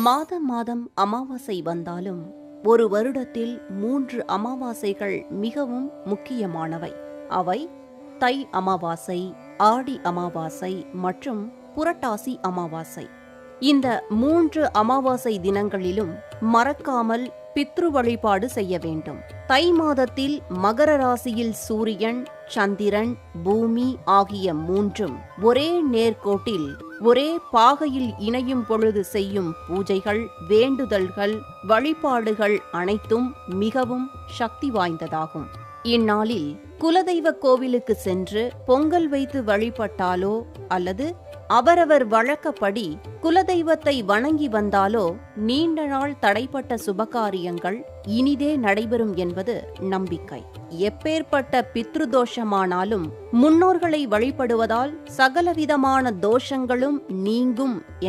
மாதம் மாதம் அமாவாசை வந்தாலும் ஒரு வருடத்தில் 3 அமாவாசைகள் மிகவும் முக்கியமானவை. அவை தை அமாவாசை, ஆடி அமாவாசை மற்றும் புரட்டாசி அமாவாசை. இந்த 3 அமாவாசை தினங்களிலும் மறக்காமல் பித்ரு வழிபாடு செய்ய வேண்டும். தை மாதத்தில் மகர ராசியில் சூரியன், சந்திரன், பூமி ஆகிய 3ம் ஒரே நேர்கோட்டில் ஒரே பாகையில் இணையும் பொழுது செய்யும் பூஜைகள், வேண்டுதல்கள், வழிபாடுகள் அனைத்தும் மிகவும் சக்தி வாய்ந்ததாகும். இந்நாளில் குலதெய்வ கோவிலுக்கு சென்று பொங்கல் வைத்து வழிபட்டாலோ அல்லது அவரவர் வழக்கப்படி குலதெய்வத்தை வணங்கி வந்தாலோ நீண்ட நாள் தடைப்பட்ட சுபகாரியங்கள் இனிதே நடைபெறும் என்பது நம்பிக்கை. எப்பேற்பட்ட பித்ருதோஷமானாலும் முன்னோர்களை வழிபடுவதால் சகலவிதமான தோஷங்களும் நீங்கும்